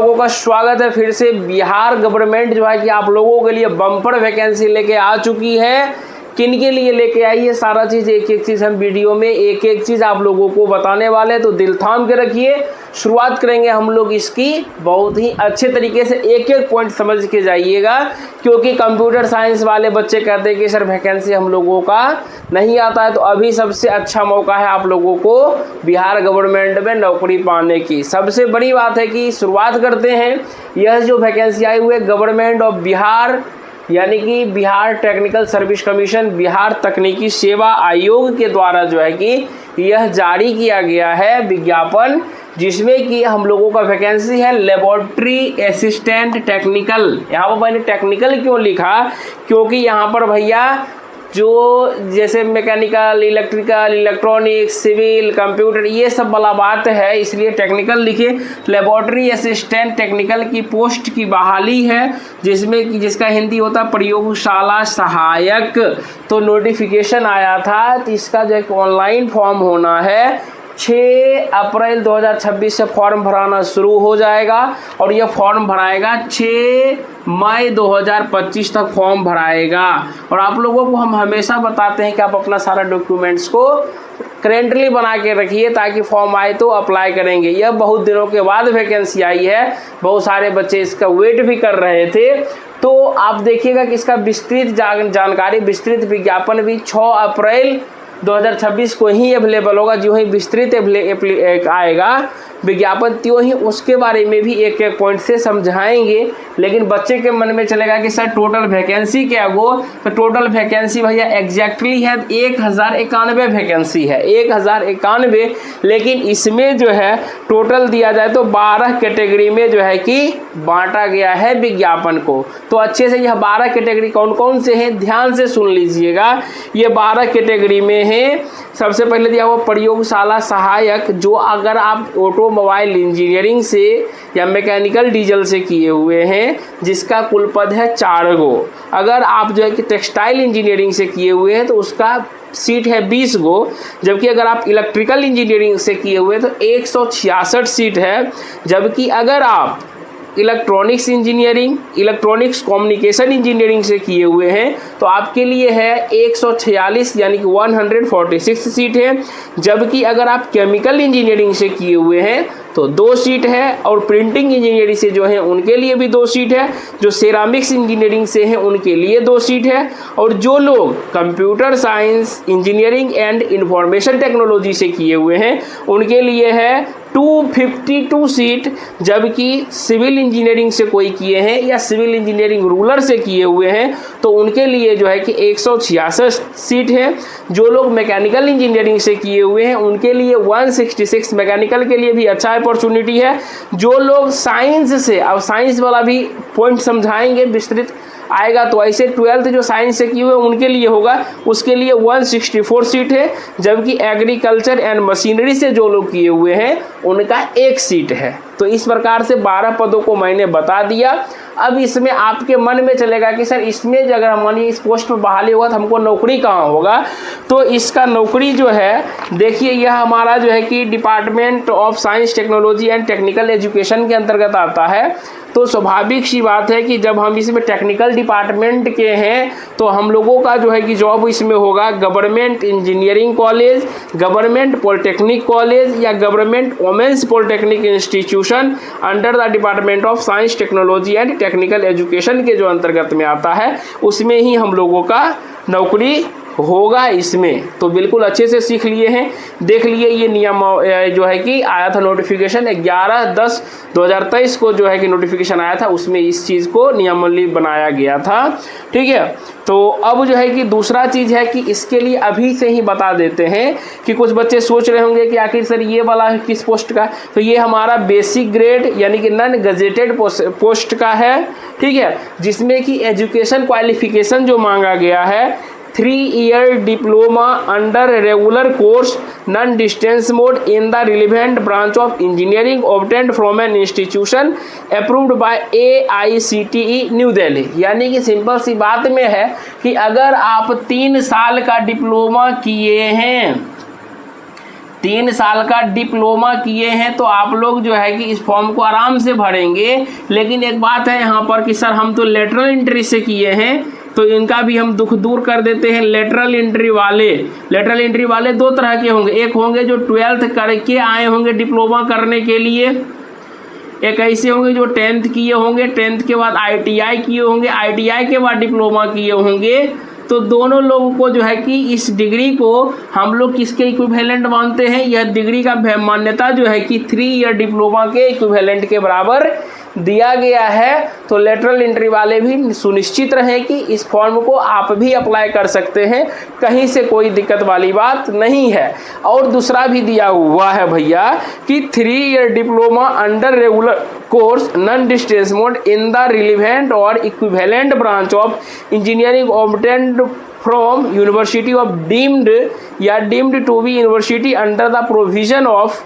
लोगों का स्वागत है फिर से। बिहार गवर्नमेंट जो है कि आप लोगों के लिए बम्पर वैकेंसी लेके आ चुकी है। किन के लिए लेके आई है सारा चीज़, एक एक चीज़ हम वीडियो में एक एक चीज़ आप लोगों को बताने वाले हैं, तो दिल थाम के रखिए। शुरुआत करेंगे हम लोग इसकी बहुत ही अच्छे तरीके से, एक एक पॉइंट समझ के जाइएगा, क्योंकि कंप्यूटर साइंस वाले बच्चे कहते हैं कि सर वैकेंसी हम लोगों का नहीं आता है, तो अभी सबसे अच्छा मौका है आप लोगों को बिहार गवर्नमेंट में नौकरी पाने की। सबसे बड़ी बात है कि शुरुआत करते हैं, यह जो वैकेंसी आई हुई है गवर्नमेंट ऑफ बिहार यानी कि Bihar technical service commission, Bihar तकनीकी सेवा आयोग के द्वारा जो है कि यह जारी किया गया है विज्ञापन, जिसमें कि हम लोगों का वैकेंसी है लेबोरेटरी असिस्टेंट टेक्निकल। यहाँ पर मैंने टेक्निकल क्यों लिखा, क्योंकि यहाँ पर भैया जो जैसे mechanical, electrical, electronics, civil, computer, ये सब वाला बात है, इसलिए टेक्निकल लिखे। लेबोरेटरी असिस्टेंट टेक्निकल की पोस्ट की बहाली है, जिसमें कि जिसका हिंदी होता है प्रयोगशाला सहायक। तो नोटिफिकेशन आया था, तो इसका जो एक ऑनलाइन फॉर्म होना है। 6 अप्रैल 2026 से फॉर्म भराना शुरू हो जाएगा और यह फॉर्म भराएगा 6 मई 2025 तक फॉर्म भराएगा। और आप लोगों को हम हमेशा बताते हैं कि आप अपना सारा डॉक्यूमेंट्स को करेंटली बना के रखिए, ताकि फॉर्म आए तो अप्लाई करेंगे। यह बहुत दिनों के बाद वैकेंसी आई है, बहुत सारे बच्चे इसका वेट भी कर रहे थे। तो आप देखिएगा कि इसका विस्तृत जानकारी, विस्तृत विज्ञापन भी 6 अप्रैल 2026 को ही अवेलेबल होगा। जो ही विस्तृत आएगा विज्ञापन, त्यों ही उसके बारे में भी एक एक पॉइंट से समझाएंगे। लेकिन बच्चे के मन में चलेगा कि सर टोटल वैकेंसी क्या हो, तो टोटल वैकेंसी भैया एग्जैक्टली है 1091 वैकेंसी है, 1091। लेकिन इसमें जो है टोटल दिया जाए तो 12 कैटेगरी में जो है कि बांटा गया है विज्ञापन को। तो अच्छे से यह 12 कैटेगरी कौन कौन से हैं ध्यान से सुन लीजिएगा। ये 12 कैटेगरी में है। सबसे पहले दिया हुआ प्रयोगशाला सहायक, जो अगर आप ऑटोमोबाइल इंजीनियरिंग से या मैकेनिकल डीजल से किए हुए हैं, जिसका कुल पद है 4 गो। अगर आप जो है कि टेक्सटाइल इंजीनियरिंग से किए हुए हैं तो उसका सीट है 20 गो। जबकि अगर आप इलेक्ट्रिकल इंजीनियरिंग से किए हुए हैं तो 166 सीट है। जबकि अगर आप electronics engineering, electronics communication engineering से किए हुए हैं तो आपके लिए है 146 यानी कि 146 सीट है। जबकि अगर आप केमिकल इंजीनियरिंग से किए हुए हैं तो 2 सीट है, और प्रिंटिंग इंजीनियरिंग से जो है उनके लिए भी 2 सीट है। जो सेरामिक्स इंजीनियरिंग से हैं उनके लिए 2 सीट है। और जो लोग computer science engineering and information technology से किए हुए हैं उनके लिए है 252 सीट। जबकि सिविल इंजीनियरिंग से कोई किए हैं या सिविल इंजीनियरिंग रूरल से किए हुए हैं तो उनके लिए जो है कि 166 सीट है। जो लोग मैकेनिकल इंजीनियरिंग से किए हुए हैं उनके लिए 166, मैकेनिकल के लिए भी अच्छा अपॉर्चुनिटी है। जो लोग साइंस से, अब साइंस वाला भी पॉइंट समझाएंगे, विस्तृत आएगा, तो ऐसे 12th जो साइंस से किए हुए उनके लिए होगा, उसके लिए 164 सीट है। जबकि एग्रीकल्चर एंड मशीनरी से जो लोग किए हुए हैं उनका 1 सीट है। तो इस प्रकार से 12 पदों को मैंने बता दिया। अब इसमें आपके मन में चलेगा कि सर इसमें अगर हम मानिए इस पोस्ट पर बहाली होगा तो हमको नौकरी कहाँ होगा। तो इसका नौकरी जो है, देखिए यह हमारा जो है कि department of science technology and technical education के अंतर्गत आता है। तो स्वाभाविक सी बात है कि जब हम इसमें टेक्निकल डिपार्टमेंट के हैं तो हम लोगों का जो है कि जॉब इसमें होगा government engineering college, government polytechnic college या government women's polytechnic institution under the department of science technology and technical education के जो अंतर्गत में आता है, उसमें ही हम लोगों का नौकरी होगा इसमें। तो बिल्कुल अच्छे से सीख लिए हैं, देख लिए। ये नियम जो है कि आया था नोटिफिकेशन 11/10/2023 को जो है कि नोटिफिकेशन आया था, उसमें इस चीज़ को नियमावली बनाया गया था। ठीक है, तो अब जो है कि दूसरा चीज़ है कि इसके लिए अभी से ही बता देते हैं कि कुछ बच्चे सोच रहे होंगे कि आखिर सर ये वाला किस पोस्ट का, तो ये हमारा बेसिक ग्रेड यानी कि नॉन गजेटेड पोस्ट का है। ठीक है, जिसमें कि एजुकेशन क्वालिफिकेशन जो मांगा गया है 3 year diploma under regular course non distance mode in the relevant branch of engineering obtained from an institution approved by AICTE new Delhi. यानी कि सिंपल सी बात में है कि अगर आप 3 साल का डिप्लोमा किए हैं 3 साल का डिप्लोमा किए हैं तो आप लोग जो है कि इस फॉर्म को आराम से भरेंगे। लेकिन एक बात है यहाँ पर कि सर हम तो लेटरल एंट्री से किए हैं, तो इनका भी हम दुख दूर कर देते हैं। लेटरल एंट्री वाले 2 तरह के होंगे। एक होंगे जो 12th करके आए होंगे डिप्लोमा करने के लिए, एक ऐसे होंगे जो 10th किए होंगे, 10th के बाद ITI किए होंगे, ITI के बाद डिप्लोमा किए होंगे। तो दोनों लोगों को जो है कि इस डिग्री को हम लोग किसके इक्विवेलेंट मानते हैं? यह डिग्री का मान्यता जो है कि 3 ईयर डिप्लोमा के इक्विवेलेंट के बराबर दिया गया है। तो लेटरल एंट्री वाले भी सुनिश्चित रहें कि इस फॉर्म को आप भी अप्लाई कर सकते हैं, कहीं से कोई दिक्कत वाली बात नहीं है। और दूसरा भी दिया हुआ है भैया कि 3 year diploma under regular course non distance mode in the relevant और equivalent branch of engineering obtained from university of deemed या deemed to be university under the provision of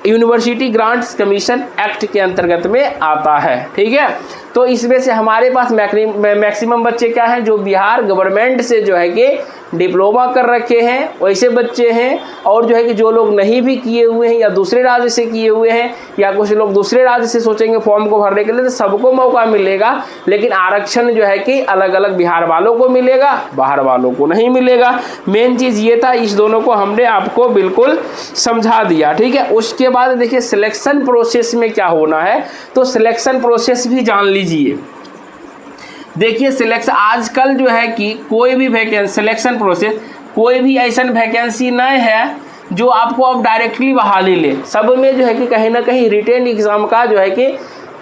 university grants commission act के अंतर्गत में आता है। ठीक है, तो इसमें से हमारे पास मैक्सिमम बच्चे क्या हैं? जो बिहार गवर्नमेंट से जो है कि डिप्लोमा कर रखे हैं वैसे बच्चे हैं। और जो है कि जो लोग नहीं भी किए हुए हैं या दूसरे राज्य से किए हुए हैं या कुछ लोग दूसरे राज्य से सोचेंगे फॉर्म को भरने के लिए, तो सबको मौका मिलेगा। लेकिन आरक्षण जो है कि अलग अलग बिहार वालों को मिलेगा, बाहर वालों को नहीं मिलेगा। मेन चीज़ ये था, इस दोनों को हमने आपको बिल्कुल समझा दिया। ठीक है, उसके बाद देखिए सिलेक्शन प्रोसेस में क्या होना है, तो सिलेक्शन प्रोसेस भी जान लीजिए। देखिए सिलेक्शन आजकल जो है कि कोई भी वैकेंसी सिलेक्शन प्रोसेस, कोई भी ऐसा वैकेंसी नहीं है जो आपको अब डायरेक्टली बहाली ले। सब में जो है कि कहीं ना कहीं रिटेन एग्जाम का जो है कि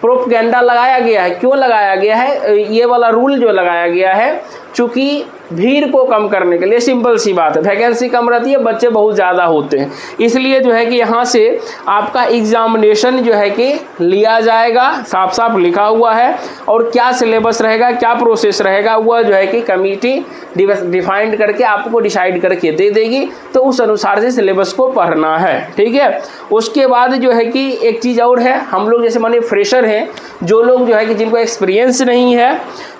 प्रोपेगेंडा लगाया गया है। क्यों लगाया गया है? ये वाला रूल जो लगाया गया है चूँकि भीड़ को कम करने के लिए, सिंपल सी बात है, वैकेंसी कम रहती है, बच्चे बहुत ज़्यादा होते हैं, इसलिए जो है कि यहाँ से आपका एग्जामिनेशन जो है कि लिया जाएगा, साफ साफ लिखा हुआ है। और क्या सिलेबस रहेगा, क्या प्रोसेस रहेगा, वह जो है कि कमेटी डिफाइंड करके आपको डिसाइड करके दे देगी। तो उस अनुसार से सिलेबस को पढ़ना है। ठीक है, उसके बाद जो है कि एक चीज़ और है, हम लोग जैसे मानिए फ्रेशर हैं, जो लोग जो है कि जिनको एक्सपीरियंस नहीं है,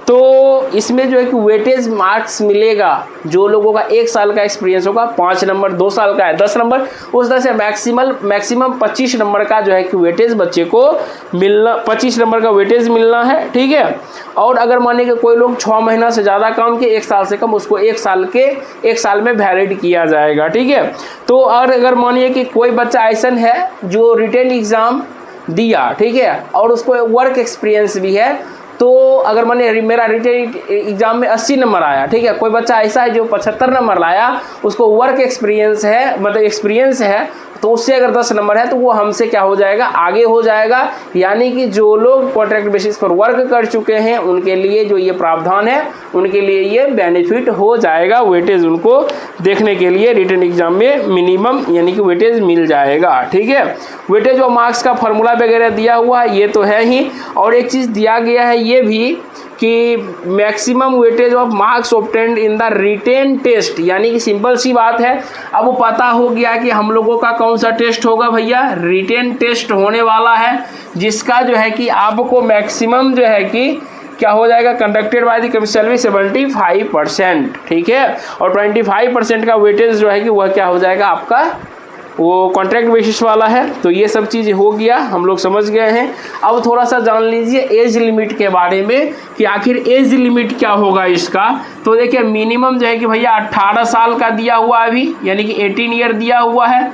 तो इसमें जो है कि वेटेज मार्क्स मिलेगा। जो लोगों का 1 साल का एक्सपीरियंस होगा 5 नंबर, 2 साल का है 10 नंबर, उस तरह से मैक्सिमम 25 नंबर का जो है कि वेटेज बच्चे को मिलना, 25 नंबर का वेटेज मिलना है। ठीक है, और अगर मानिए कि कोई लोग 6 महीना से ज़्यादा काम किए, 1 साल से कम, उसको 1 साल में वैलिड किया जाएगा। ठीक है, तो और अगर मानिए कि कोई बच्चा ऐसा है जो रिटेन एग्ज़ाम दिया, ठीक है, और उसको वर्क एक्सपीरियंस भी है, तो अगर मैंने मेरा रिटेन एग्जाम में 80 नंबर आया, ठीक है, कोई बच्चा ऐसा है जो 75 नंबर लाया, उसको वर्क एक्सपीरियंस है, मतलब एक्सपीरियंस है, तो उससे अगर 10 नंबर है तो वो हमसे क्या हो जाएगा, आगे हो जाएगा। यानी कि जो लोग कॉन्ट्रैक्ट बेसिस पर वर्क कर चुके हैं उनके लिए जो ये प्रावधान है, उनके लिए ये बेनिफिट हो जाएगा। वेटेज उनको देखने के लिए रिटन एग्जाम में मिनिमम यानी कि वेटेज मिल जाएगा। ठीक है, वेटेज और मार्क्स का फॉर्मूला वगैरह दिया हुआ है, ये तो है ही। और एक चीज़ दिया गया है ये भी कि maximum weightage of marks obtained in the written test, यानी कि सिंपल सी बात है, अब वो पता हो गया कि हम लोगों का कौन सा टेस्ट होगा भैया, रिटेन टेस्ट होने वाला है, जिसका जो है कि आपको मैक्सिमम जो है कि क्या हो जाएगा, कंडक्टेड बाय द कमीशन 75%। ठीक है, और 25% का वेटेज जो है कि वह क्या हो जाएगा आपका, वो कॉन्ट्रैक्ट बेसिस वाला है। तो ये सब चीज़ हो गया, हम लोग समझ गए हैं। अब थोड़ा सा जान लीजिए एज लिमिट के बारे में कि आखिर एज लिमिट क्या होगा इसका। तो देखिए मिनिमम जो है कि भैया 18 साल का दिया हुआ अभी, यानी कि 18 ईयर दिया हुआ है,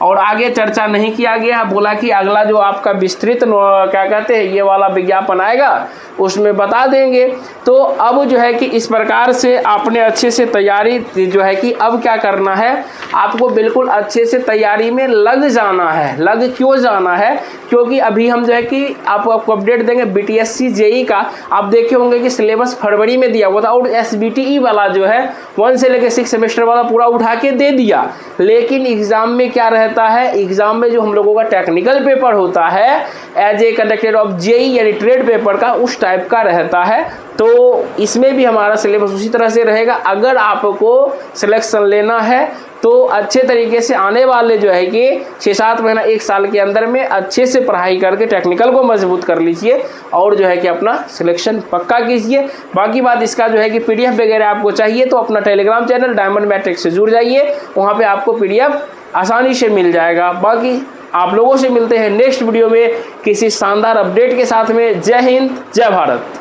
और आगे चर्चा नहीं किया गया है। बोला कि अगला जो आपका विस्तृत क्या कहते हैं ये वाला विज्ञापन आएगा उसमें बता देंगे। तो अब जो है कि इस प्रकार से आपने अच्छे से तैयारी जो है कि अब क्या करना है, आपको बिल्कुल अच्छे से तैयारी में लग जाना है। लग क्यों जाना है, क्योंकि अभी हम जो है कि आपको अपडेट देंगे BTSC JEE का। आप देखे होंगे कि सिलेबस फरवरी में दिया हुआ था, और SBTE वाला जो है 1 से लेकर 6 सेमेस्टर वाला पूरा उठा के दे दिया। लेकिन एग्ज़ाम में क्या रहता है, एग्ज़ाम में जो हम लोगों का टेक्निकल पेपर होता है as a conducted of JEE यानी ट्रेड पेपर का, उस टाइप का रहता है। तो इसमें भी हमारा सिलेबस उसी तरह से रहेगा। अगर आपको सिलेक्शन लेना है तो अच्छे तरीके से आने वाले जो है कि 6-7 महीना 1 साल के अंदर में अच्छे से पढ़ाई करके टेक्निकल को मजबूत कर लीजिए, और जो है कि अपना सिलेक्शन पक्का कीजिए। बाकी बात इसका जो है कि PDF वगैरह आपको चाहिए तो अपना टेलीग्राम चैनल डायमंड मैट्रिक्स से जुड़ जाइए, वहाँ पे आपको PDF आसानी से मिल जाएगा। बाकी आप लोगों से मिलते हैं नेक्स्ट वीडियो में किसी शानदार अपडेट के साथ में। जय हिंद, जय भारत।